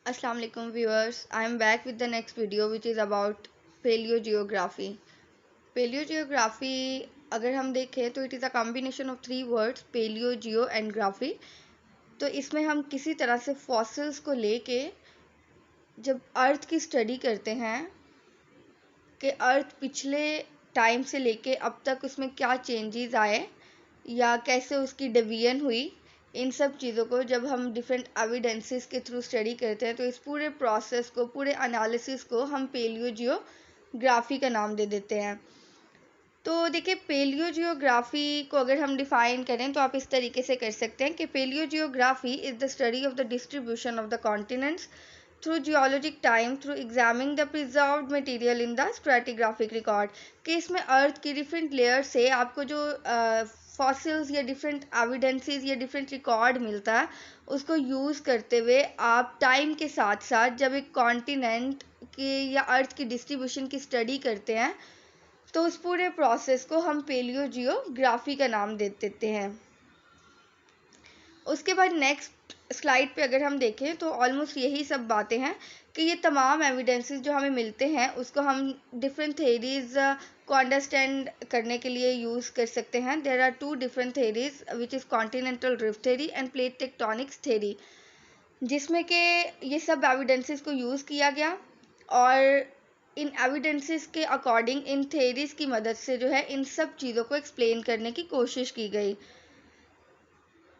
Assalamu alaikum viewers. I am back with the next video which is about paleogeography. Paleogeography अगर हम देखें तो it is a combination of three words paleo, geo and graphy. तो इसमें हम किसी तरह से फॉसिल्स को लेके जब अर्थ की स्टडी करते हैं कि अर्थ पिछले टाइम से लेके अब तक उसमें क्या चेंजेस आए या कैसे उसकी डिवीजन हुई, इन सब चीज़ों को जब हम डिफरेंट एविडेंसेस के थ्रू स्टडी करते हैं तो इस पूरे प्रोसेस को, पूरे एनालिसिस को हम पेलियोजियोग्राफी का नाम दे देते हैं। तो देखिए, पेलियोजियोग्राफी को अगर हम डिफाइन करें तो आप इस तरीके से कर सकते हैं कि palaeogeography is the study of the distribution of the continents through geologic time through examining the preserved material in the stratigraphic record. कि इसमें अर्थ की डिफरेंट लेयर से आपको जो फॉसिल्स या डिफरेंट एविडेंसेस या डिफरेंट रिकॉर्ड मिलता है, उसको यूज़ करते हुए आप टाइम के साथ साथ जब एक कॉन्टिनेंट की या अर्थ की डिस्ट्रीब्यूशन की स्टडी करते हैं तो उस पूरे प्रोसेस को हम पेलियोजियोग्राफी का नाम दे देते हैं। उसके बाद नेक्स्ट स्लाइड पे अगर हम देखें तो ऑलमोस्ट यही सब बातें हैं कि ये तमाम एविडेंसेस जो हमें मिलते हैं उसको हम डिफरेंट थेरीज को अंडरस्टैंड करने के लिए यूज़ कर सकते हैं। There are two different theories which is continental drift theory and plate tectonics theory, जिसमें कि ये सब एविडेंसेस को यूज़ किया गया और इन एविडेंसेस के अकॉर्डिंग इन थेरीज की मदद से जो है इन सब चीज़ों को एक्सप्लेन करने की कोशिश की गई।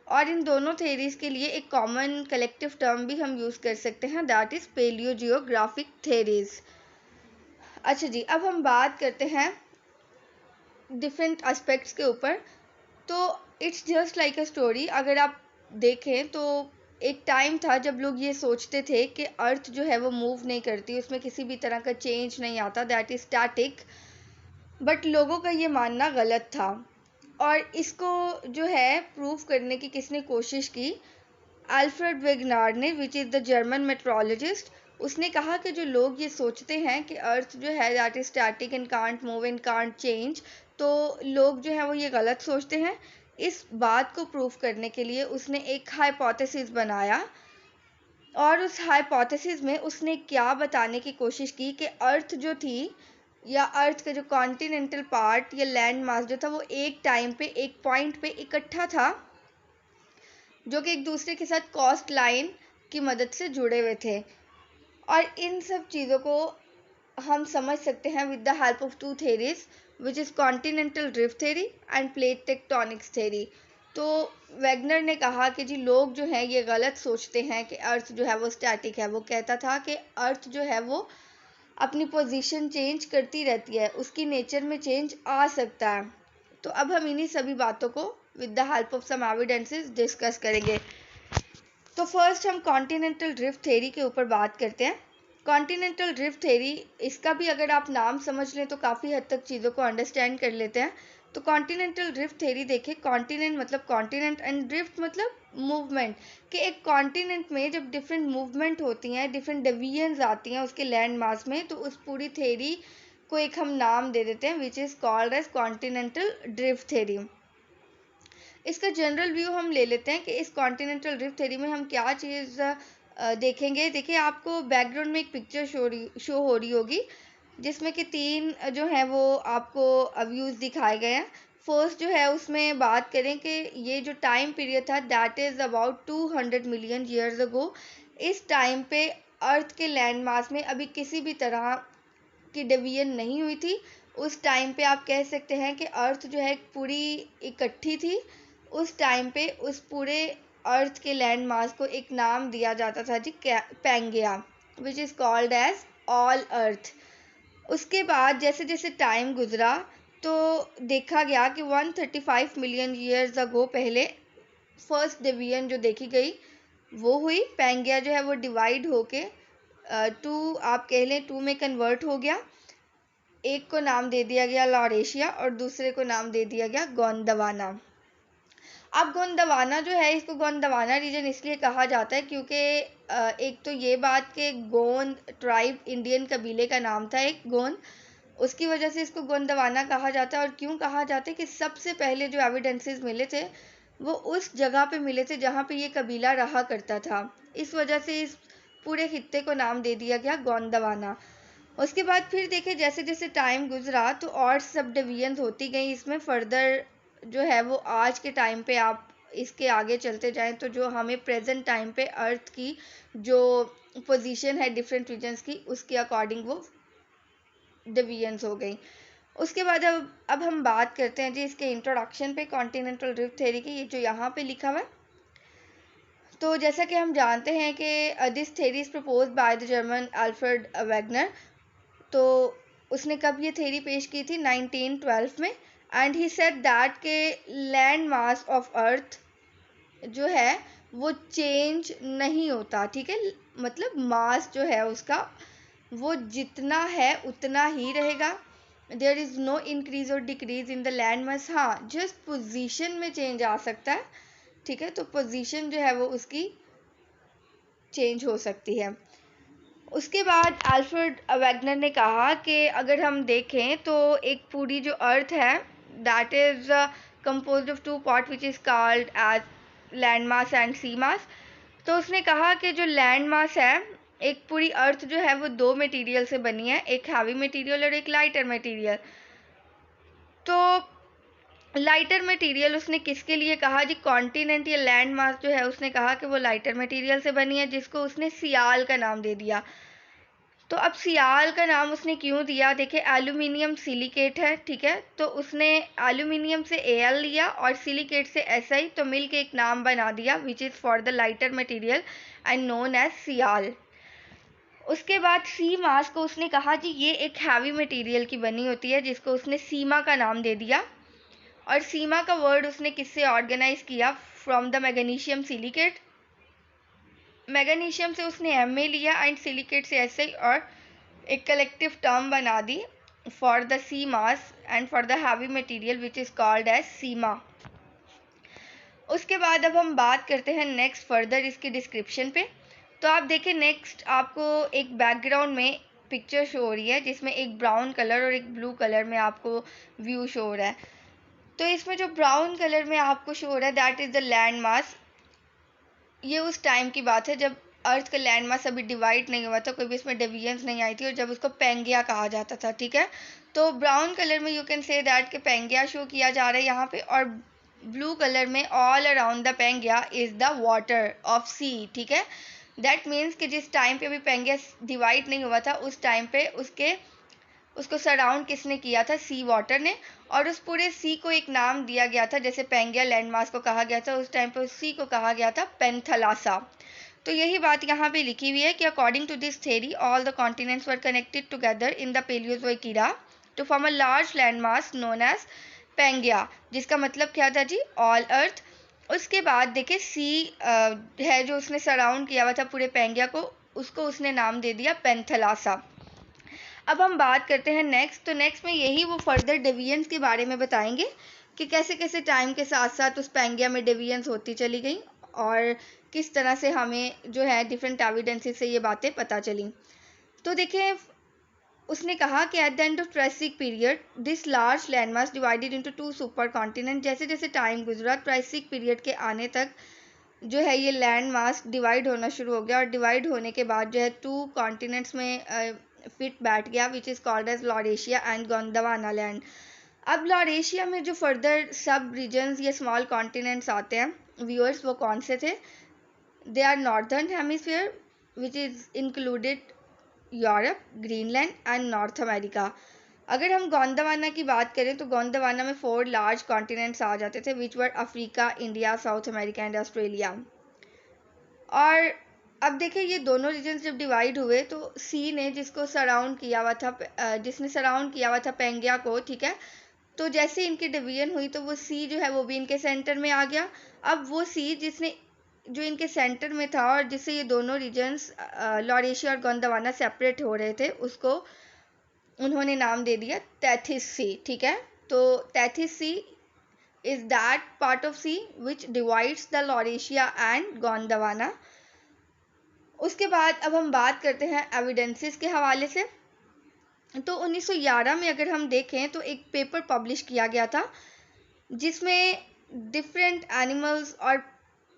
और इन दोनों थेरीज के लिए एक कॉमन कलेक्टिव टर्म भी हम यूज़ कर सकते हैं, दैट इज़ पेलियोजियोग्राफिक थेरीज। अच्छा जी, अब हम बात करते हैं डिफरेंट एस्पेक्ट्स के ऊपर। तो it's just like a story. अगर आप देखें तो एक टाइम था जब लोग ये सोचते थे कि अर्थ जो है वो मूव नहीं करती, उसमें किसी भी तरह का चेंज नहीं आता, दैट इज़ स्टैटिक। बट लोगों का ये मानना गलत था और इसको जो है प्रूव करने की किसने कोशिश की, अल्फ्रेड वेगनार ने, which is the German metrologist. उसने कहा कि जो लोग ये सोचते हैं कि अर्थ जो है that is static and can't move and can't change, तो लोग जो है वो ये गलत सोचते हैं। इस बात को प्रूव करने के लिए उसने एक हाइपोथेसिस बनाया और उस हाइपोथेसिस में उसने क्या बताने की कोशिश की कि अर्थ जो थी या अर्थ का जो कॉन्टिनेंटल पार्ट या लैंड मास जो था वो एक टाइम पे एक पॉइंट पे इकट्ठा था, जो कि एक दूसरे के साथ कॉस्ट लाइन की मदद से जुड़े हुए थे। और इन सब चीज़ों को हम समझ सकते हैं with the help of two theories which is continental drift theory and plate tectonics theory. तो वैगनर ने कहा कि जी लोग जो हैं ये गलत सोचते हैं कि अर्थ जो है वो स्टैटिक है। वो कहता था कि अर्थ जो है वो अपनी पोजीशन चेंज करती रहती है, उसकी नेचर में चेंज आ सकता है। तो अब हम इन्हीं सभी बातों को with the help of some evidences discuss करेंगे। तो फर्स्ट हम कॉन्टिनेंटल ड्रिफ्ट थ्योरी के ऊपर बात करते हैं। कॉन्टिनेंटल ड्रिफ्ट थ्योरी, इसका भी अगर आप नाम समझ लें तो काफ़ी हद तक चीज़ों को अंडरस्टैंड कर लेते हैं। तो कॉन्टिनेंटल ड्रिफ्ट थ्योरी देखिए, कॉन्टिनेंट मतलब कॉन्टिनेंट एंड ड्रिफ्ट मतलब मूवमेंट। कि एक कॉन्टिनेंट में जब डिफरेंट मूवमेंट होती हैं, डिफरेंट डिवीजन्स आती हैं उसके लैंड मास में, तो उस पूरी थ्योरी को एक हम नाम दे देते हैं which is called as continental drift theory. इसका जनरल व्यू हम ले लेते हैं कि इस कॉन्टिनेंटल ड्रिफ्ट थ्योरी में हम क्या चीज़ देखेंगे। देखिए, आपको बैकग्राउंड में एक पिक्चर शो हो रही होगी जिसमें कि तीन जो है वो आपको व्यूज़ दिखाए गए हैं। फर्स्ट जो है उसमें बात करें कि ये जो टाइम पीरियड था that is about 200 million years ago. इस टाइम पे अर्थ के लैंड मास में अभी किसी भी तरह की डिवीजन नहीं हुई थी। उस टाइम पे आप कह सकते हैं कि अर्थ जो है पूरी इकट्ठी थी। उस टाइम पे उस पूरे अर्थ के लैंड मास को एक नाम दिया जाता था जी, Pangaea, which is called as all earth. उसके बाद जैसे जैसे टाइम गुजरा तो देखा गया कि 135 मिलियन ईयर्स अगो पहले फर्स्ट डिवीजन जो देखी गई वो हुई। पैंगेया जो है वो डिवाइड होके टू, आप कह लें टू में कन्वर्ट हो गया। एक को नाम दे दिया गया लॉरेशिया और दूसरे को नाम दे दिया गया गोंडवाना। अब गोंडवाना जो है, इसको गोंडवाना रीजन इसलिए कहा जाता है क्योंकि एक तो ये बात कि गोंड ट्राइब इंडियन कबीले का नाम था एक गोंड, उसकी वजह से इसको गोंडवाना कहा जाता है। और क्यों कहा जाता है कि सबसे पहले जो एविडेंसेस मिले थे वो उस जगह पे मिले थे जहाँ पे ये कबीला रहा करता था। इस वजह से इस पूरे खित्ते को नाम दे दिया गया गोंडवाना। उसके बाद फिर देखें जैसे जैसे टाइम गुजरा तो और सब डिवीजन होती गई इसमें। फर्दर जो है वो आज के टाइम पे आप इसके आगे चलते जाएं तो जो हमें प्रेजेंट टाइम पे अर्थ की जो पोजीशन है डिफरेंट रीजन्स की, उसके अकॉर्डिंग वो डिवीजन्स हो गई। उसके बाद अब हम बात करते हैं जी इसके इंट्रोडक्शन पे कॉन्टिनेंटल ड्रिफ्ट थ्योरी की, ये जो यहाँ पे लिखा हुआ है। तो जैसा कि हम जानते हैं कि this theory is propose by the German Alfred Wegener. तो उसने कब ये थ्योरी पेश की थी? 1912 में। एंड ही सेड दैट के लैंड मास ऑफ अर्थ जो है वो चेंज नहीं होता, ठीक है। मतलब मास जो है उसका वो जितना है उतना ही रहेगा। देयर इज़ नो इंक्रीज और decrease in the land mass. हाँ, जस्ट पोजीशन में चेंज आ सकता है, ठीक है। तो पोजीशन जो है वो उसकी चेंज हो सकती है। उसके बाद अल्फ्रेड वेगनर ने कहा कि अगर हम देखें तो एक पूरी जो अर्थ है that is composed of two part which is called as land mass and sea mass. तो उसने कहा कि जो लैंड मास है, एक पूरी अर्थ जो है वो दो मटेरियल से बनी है, एक हैवी मटेरियल और एक लाइटर मटेरियल। तो लाइटर मटेरियल उसने किसके लिए कहा जी? कॉन्टिनेंट या लैंड मास जो है उसने कहा कि वो लाइटर मटेरियल से बनी है, जिसको उसने सियाल का नाम दे दिया। तो अब सियाल का नाम उसने क्यों दिया? देखिए एल्यूमिनियम सिलिकेट है, ठीक है। तो उसने एल्यूमिनियम से Al लिया और सिलिकेट से Si, तो मिल के एक नाम बना दिया which is for the lighter material and known as sial. उसके बाद सी मास को उसने कहा जी ये एक हैवी मटेरियल की बनी होती है, जिसको उसने सीमा का नाम दे दिया। और सीमा का वर्ड उसने किससे ऑर्गेनाइज किया? From the magnesium silicate. Magnesium से उसने Ma लिया एंड सिलिकेट से Si और एक कलेक्टिव टर्म बना दी for the sea mass and for the heavy material which is called as sima. उसके बाद अब हम बात करते हैं नेक्स्ट फर्दर इसकी डिस्क्रिप्शन पे। तो आप देखें नेक्स्ट आपको एक बैकग्राउंड में पिक्चर शो हो रही है जिसमें एक ब्राउन कलर और एक ब्लू कलर में आपको व्यू शो हो रहा है। तो इसमें जो ब्राउन कलर में आपको शो हो रहा है that is the land mass. ये उस टाइम की बात है जब अर्थ का लैंड मास अभी डिवाइड नहीं हुआ था, कोई भी इसमें डिवीजन्स नहीं आई थी, और जब उसको पेंगिया कहा जाता था, ठीक है। तो ब्राउन कलर में यू कैन से दैट के पेंगिया शो किया जा रहा है यहाँ पे, और ब्लू कलर में all around the Pangaea is the water of sea, ठीक है। दैट मीन्स कि जिस टाइम पे अभी पेंगिया डिवाइड नहीं हुआ था उस टाइम पे उसको सराउंड किसने किया था? सी वाटर ने। और उस पूरे सी को एक नाम दिया गया था, जैसे पेंगिया लैंडमास को कहा गया था, उस टाइम पे उस सी को कहा गया था पेंथलासा। तो यही बात यहाँ पे लिखी हुई है कि according to this theory all the continents were connected together in the Palaeozoic era to form a large landmass known as Pangaea, जिसका मतलब क्या था जी? All earth. उसके बाद देखिए सी है जो उसने सराउंड किया हुआ था पूरे पेंगिया को, उसको उसने नाम दे दिया पेंथलासा। अब हम बात करते हैं नेक्स्ट। तो नेक्स्ट में यही वो फर्दर डिवीजन्स के बारे में बताएंगे कि कैसे कैसे टाइम के साथ साथ उस पेंगिया में डिवीजन्स होती चली गई और किस तरह से हमें जो है डिफरेंट एविडेंसेस से ये बातें पता चली। तो देखिए उसने कहा कि at the end of Triassic period this large landmass divided into two super continent. जैसे जैसे टाइम गुजरा ट्राइसिक पीरियड के आने तक जो है ये लैंड मास डिवाइड होना शुरू हो गया, और डिवाइड होने के बाद जो है टू कॉन्टिनेंट्स में फिट बैठ गया which is called as Laurasia and Gondwana land. अब लॉरेशिया में जो फर्दर सब रीजन्स या स्मॉल कॉन्टिनेंट्स आते हैं व्यूअर्स, वो कौन से थे? They are northern hemisphere which is included Europe, Greenland and North America. अगर हम गोंडवाना की बात करें तो गोंडवाना में 4 लार्ज कॉन्टिनेंट्स आ जाते थे which were Africa, India, South America and Australia. और अब देखिए ये दोनों रीजन्स जब डिवाइड हुए तो सी ने जिसको सराउंड किया हुआ था जिसने सराउंड किया हुआ था पेंगिया को, ठीक है। तो जैसे इनकी डिवीजन हुई तो वो सी जो है वो भी इनके सेंटर में आ गया। अब वो सी जिसने जो इनके सेंटर में था और जिससे ये दोनों रीजन्स लॉरेशिया और गोंडवाना सेपरेट हो रहे थे, उसको उन्होंने नाम दे दिया तैथिस सी, ठीक है। तो Tethys sea is that part of sea which divides the Laurasia and Gondwana. उसके बाद अब हम बात करते हैं एविडेंसेस के हवाले से। तो 1911 में अगर हम देखें तो एक पेपर पब्लिश किया गया था जिसमें डिफरेंट एनिमल्स और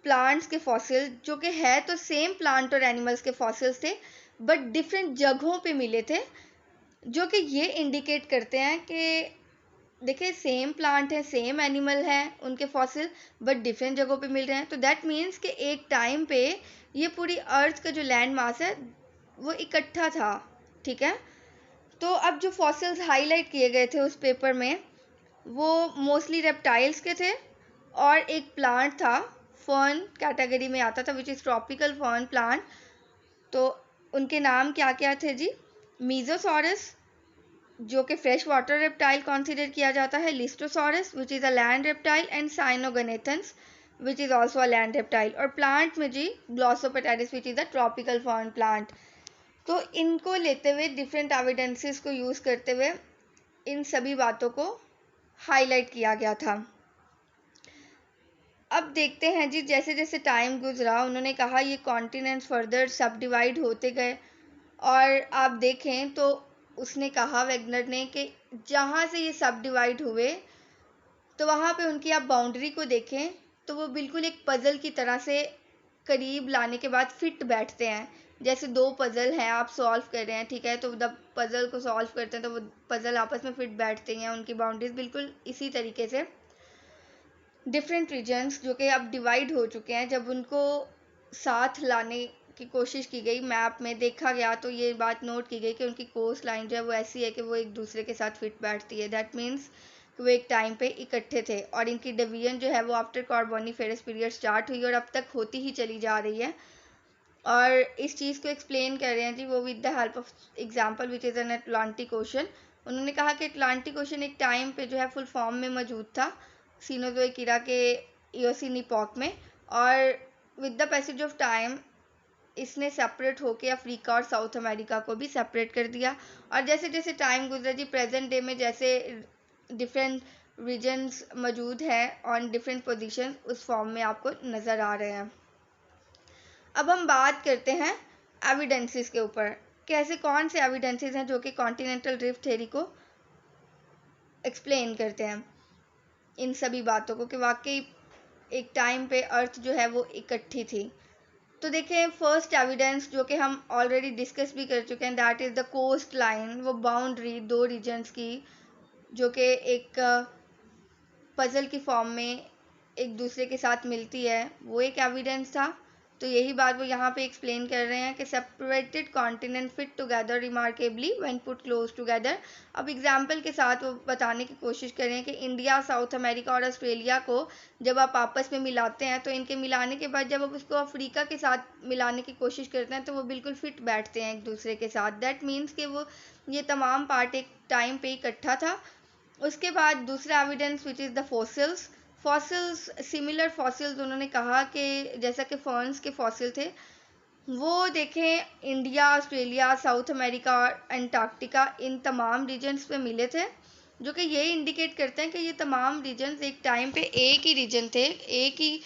प्लांट्स के फॉसिल जो कि है तो सेम प्लांट और एनिमल्स के फॉसिल्स थे, बट डिफरेंट जगहों पे मिले थे, जो कि ये इंडिकेट करते हैं कि देखिए सेम प्लांट है, सेम एनिमल है, उनके फॉसिल बट डिफरेंट जगहों पे मिल रहे हैं। तो दैट मीन्स कि एक टाइम पे ये पूरी अर्थ का जो लैंड मास है वो इकट्ठा था, ठीक है। तो अब जो फॉसिल्स हाईलाइट किए गए थे उस पेपर में वो मोस्टली रेप्टाइल्स के थे, और एक प्लांट था, फर्न कैटेगरी में आता था, which is tropical fern plant. तो उनके नाम क्या क्या थे जी? मीजोसॉरस, जो कि फ्रेश वाटर रेप्टाइल कंसीडर किया जाता है, Lystrosaurus which is a land reptile, and Cynognathus which is also a land reptile. और प्लांट में जी Glossopteris which is a tropical fern plant. तो इनको लेते हुए, डिफरेंट एविडेंसेस को यूज़ करते हुए इन सभी बातों को हाईलाइट किया गया था। अब देखते हैं जी, जैसे जैसे टाइम गुजरा उन्होंने कहा ये कॉन्टिनेंट्स फर्दर सब डिवाइड होते गए, और आप देखें तो उसने कहा, वेगनर ने, कि जहाँ से ये सब डिवाइड हुए तो वहाँ पे उनकी आप बाउंड्री को देखें तो वो बिल्कुल एक पज़ल की तरह से करीब लाने के बाद फिट बैठते हैं। जैसे दो पज़ल हैं, आप सॉल्व कर रहे हैं, ठीक है, तो जब पज़ल को सॉल्व करते हैं तो वो पज़ल आपस में फिट बैठते हैं, उनकी बाउंड्रीज बिल्कुल इसी तरीके से। डिफरेंट रीजन्स जो कि अब डिवाइड हो चुके हैं, जब उनको साथ लाने की कोशिश की गई, मैप में देखा गया, तो ये बात नोट की गई कि उनकी कोस्ट लाइन जो है वो ऐसी है कि वो एक दूसरे के साथ फिट बैठती है। दैट मीन्स कि वो एक टाइम पे इकट्ठे थे, और इनकी डिवीजन जो है वो आफ्टर कार्बोनिफेरस पीरियड स्टार्ट हुई और अब तक होती ही चली जा रही है। और इस चीज़ को एक्सप्लेन कर रहे हैं जी वो with the help of example which is an Atlantic ocean. उन्होंने कहा कि अटलांटिक ओशन एक टाइम पे जो है फुल फॉर्म में मौजूद था सीनोज़ोइक ईरा के इयोसीन इपॉक में, और with the passage of time इसने सेपरेट होके अफ्रीका और साउथ अमेरिका को भी सेपरेट कर दिया। और जैसे जैसे टाइम गुजरा जी, प्रेजेंट डे में जैसे डिफरेंट रीजन्स मौजूद हैं ऑन डिफरेंट पोजीशन, उस फॉर्म में आपको नज़र आ रहे हैं। अब हम बात करते हैं एविडेंसेस के ऊपर, कि ऐसे कौन से एविडेंसेस हैं जो कि कॉन्टिनेंटल ड्रिफ्ट थ्योरी को एक्सप्लेन करते हैं इन सभी बातों को, कि वाकई एक टाइम पे अर्थ जो है वो इकट्ठी थी। तो देखें, फर्स्ट एविडेंस जो कि हम ऑलरेडी डिस्कस भी कर चुके हैं, that is the coast line, वो बाउंड्री दो रीजन्स की जो कि एक पजल की फॉर्म में एक दूसरे के साथ मिलती है, वो एक एविडेंस था। तो यही बात वो यहाँ पे एक्सप्लेन कर रहे हैं कि separated continent fit together remarkably when put close together. अब एग्जाम्पल के साथ वो बताने की कोशिश करें कि इंडिया, साउथ अमेरिका और ऑस्ट्रेलिया को जब आप आपस में मिलाते हैं तो इनके मिलाने के बाद जब आप उसको अफ्रीका के साथ मिलाने की कोशिश करते हैं तो वो बिल्कुल फिट बैठते हैं एक दूसरे के साथ। दैट मीन्स कि वो ये तमाम पार्ट एक टाइम पे इकट्ठा था। उसके बाद दूसरा evidence which is the fossils. Fossils, similar fossils, उन्होंने कहा कि जैसा कि फर्न्स के फॉसिल थे वो देखें इंडिया, ऑस्ट्रेलिया, साउथ अमेरिका और अंटार्कटिका, इन तमाम रीजन्स पे मिले थे, जो कि ये इंडिकेट करते हैं कि ये तमाम रीजन्स एक टाइम पे एक ही रीजन थे, एक ही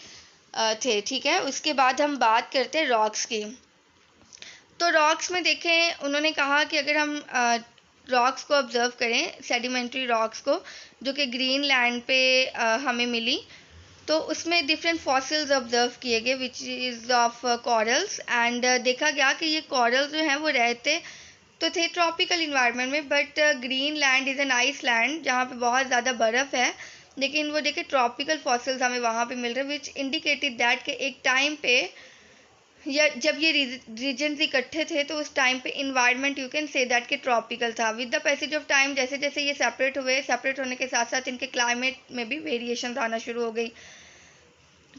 थे, ठीक है। उसके बाद हम बात करते हैं रॉक्स की। तो रॉक्स में देखें, उन्होंने कहा कि अगर हम रॉक्स को ऑब्जर्व करें, सेडिमेंट्री रॉक्स को, जो कि ग्रीन लैंड पे हमें मिली, तो उसमें डिफरेंट फॉसिल्स ऑब्जर्व किए गए which is of corals, and देखा गया कि ये कॉरल्स जो हैं वो रहते तो थे ट्रॉपिकल इन्वायरमेंट में, but green land is an ice land जहाँ पे बहुत ज़्यादा बर्फ़ है, लेकिन वो देखे ट्रॉपिकल फॉसिल्स हमें वहाँ पे मिल रहे, विच इंडिकेटेड दैट कि एक टाइम पे या जब ये रीजन्स इकट्ठे थे तो उस टाइम पे environment you can say that कि ट्रॉपिकल था। With the passage of time जैसे जैसे ये सेपरेट हुए, सेपरेट होने के साथ साथ इनके क्लाइमेट में भी वेरिएशन आना शुरू हो गई।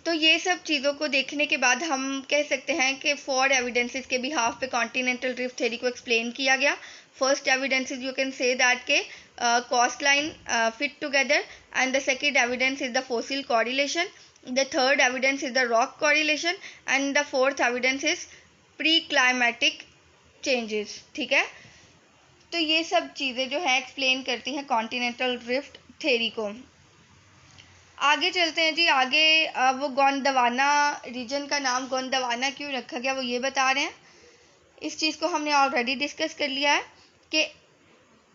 तो ये सब चीज़ों को देखने के बाद हम कह सकते हैं कि 4 एविडेंसेस के बिहाफ पे कॉन्टिनेंटल ड्रिफ्ट थ्योरी को एक्सप्लेन किया गया। First evidences you can say that के coast line fit together, and the second evidence is the fossil correlation, the third evidence is the rock correlation, and the fourth evidence is pre-climatic changes, ठीक है। तो ये सब चीज़ें जो है explain करती हैं कॉन्टिनेंटल ड्रिफ्ट थ्योरी को। आगे चलते हैं जी, आगे वो गोंडवाना रीजन का नाम गोंडवाना क्यों रखा गया वो ये बता रहे हैं। इस चीज़ को हमने ऑलरेडी डिस्कस कर लिया है कि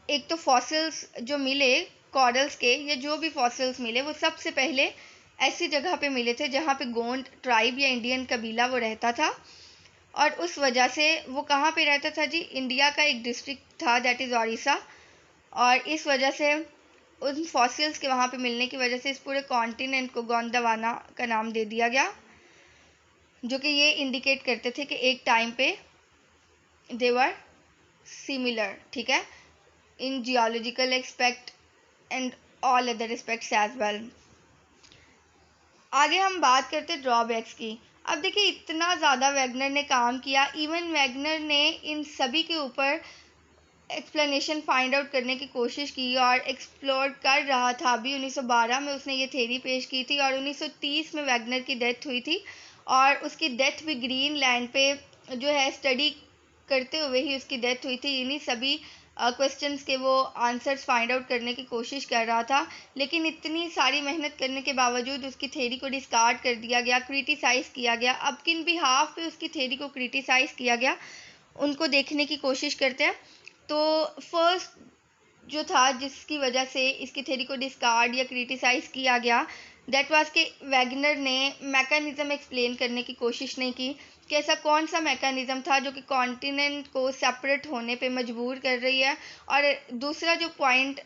एक तो फॉसिल्स जो मिले कॉरल्स के, ये जो भी फॉसिल्स मिले वो सबसे पहले ऐसी जगह पे मिले थे जहाँ पे गोंड ट्राइब या इंडियन कबीला वो रहता था, और उस वजह से वो कहाँ पे रहता था जी, इंडिया का एक डिस्ट्रिक्ट था दैट इज़ ओडिशा, और इस वजह से उन फॉसिल्स के वहाँ पे मिलने की वजह से इस पूरे कॉन्टिनेंट को गोंडवाना का नाम दे दिया गया, जो कि ये इंडिकेट करते थे कि एक टाइम पे दे वर सिमिलर, ठीक है, in geological expect and all other aspects as well. आगे हम बात करते ड्रॉबैक्स की। अब देखिए इतना ज़्यादा वैगनर ने काम किया, इवन वैगनर ने इन सभी के ऊपर एक्सप्लेनेशन फाइंड आउट करने की कोशिश की और एक्सप्लोर कर रहा था। अभी 1912 में उसने ये थ्योरी पेश की थी और 1930 में वैगनर की डेथ हुई थी, और उसकी डेथ भी ग्रीनलैंड पे जो है स्टडी करते हुए ही उसकी डेथ हुई थी। इन्हीं सभी क्वेश्चंस के वो आंसर्स फाइंड आउट करने की कोशिश कर रहा था, लेकिन इतनी सारी मेहनत करने के बावजूद उसकी थ्योरी को डिस्कार्ड कर दिया गया, क्रिटिसाइज़ किया गया। अब किन बिहाफ पे उसकी थ्योरी को क्रिटिसाइज़ किया गया उनको देखने की कोशिश करते हैं। तो फर्स्ट जो था जिसकी वजह से इसकी थ्योरी को डिस्कार्ड या क्रिटिसाइज़ किया गया, दैट वाज कि वैगनर ने मैकेनिज़्म एक्सप्लेन करने की कोशिश नहीं की कि ऐसा कौन सा मैकेनिज़्म था जो कि कॉन्टिनेंट को सेपरेट होने पे मजबूर कर रही है। और दूसरा जो पॉइंट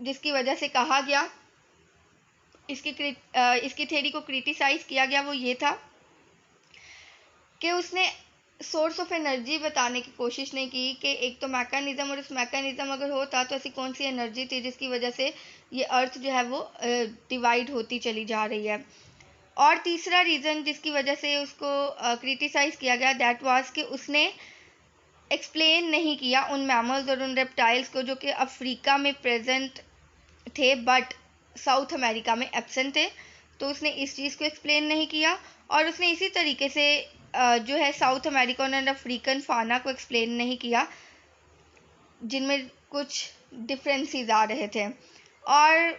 जिसकी वजह से कहा गया इसकी थ्योरी को क्रिटिसाइज़ किया गया वो ये था कि उसने सोर्स ऑफ एनर्जी बताने की कोशिश नहीं की कि एक तो मैकेनिज़्म, और उस मैकेनिज़्म अगर होता तो ऐसी कौन सी एनर्जी थी जिसकी वजह से ये अर्थ जो है वो डिवाइड होती चली जा रही है। और तीसरा रीज़न जिसकी वजह से उसको क्रिटिसाइज़ किया गया दैट वाज कि उसने एक्सप्लेन नहीं किया उन मैमल्स और उन रेप्टाइल्स को जो कि अफ्रीका में प्रेजेंट थे बट साउथ अमेरिका में एब्सेंट थे। तो उसने इस चीज़ को एक्सप्लेन नहीं किया, और उसने इसी तरीके से जो है साउथ अमेरिकन एंड अफ्रीकन फाना को एक्सप्लेन नहीं किया, जिनमें कुछ डिफरेंसेस आ रहे थे। और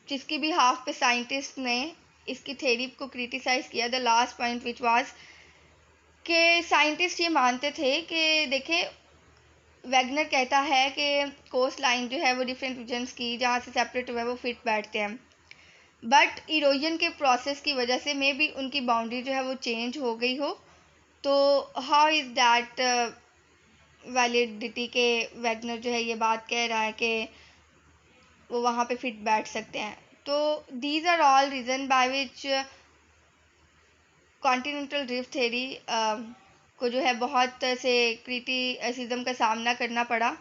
जिसकी भी हाफ पे साइंटिस्ट ने इसकी थ्योरी को क्रिटिसाइज़ किया, the last point which was कि साइंटिस्ट ये मानते थे कि देखें वैगनर कहता है कि कोस्ट लाइन जो है वो डिफरेंट रीजन्स की जहाँ से सेपरेट हुआ है वो फिट बैठते हैं, बट इरोजन के प्रोसेस की वजह से मे बी उनकी बाउंड्री जो है वो चेंज हो गई हो। तो हाउ इज़ दैट वैलिडिटी के वैगनर जो है ये बात कह रहा है कि वो वहाँ पे फिट बैठ सकते हैं। तो these are all reason by which continental drift theory को जो है बहुत से क्रिटिसिज्म का सामना करना पड़ा,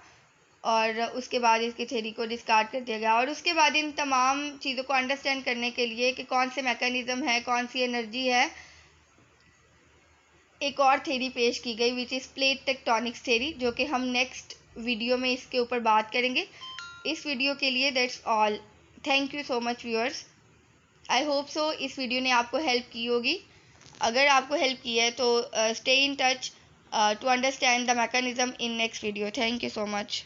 और उसके बाद इसकी थ्योरी को डिस्कार्ड कर दिया गया। और उसके बाद इन तमाम चीज़ों को अंडरस्टैंड करने के लिए कि कौन से मैकेनिज़्म है, कौन सी एनर्जी है, एक और थ्योरी पेश की गई which is plate tectonics theory, जो कि हम नेक्स्ट वीडियो में इसके ऊपर बात करेंगे। इस वीडियो के लिए that's all. Thank you so much viewers. I hope so इस वीडियो ने आपको हेल्प की होगी। अगर आपको हेल्प की है तो stay in touch to understand the mechanism in next video. Thank you so much.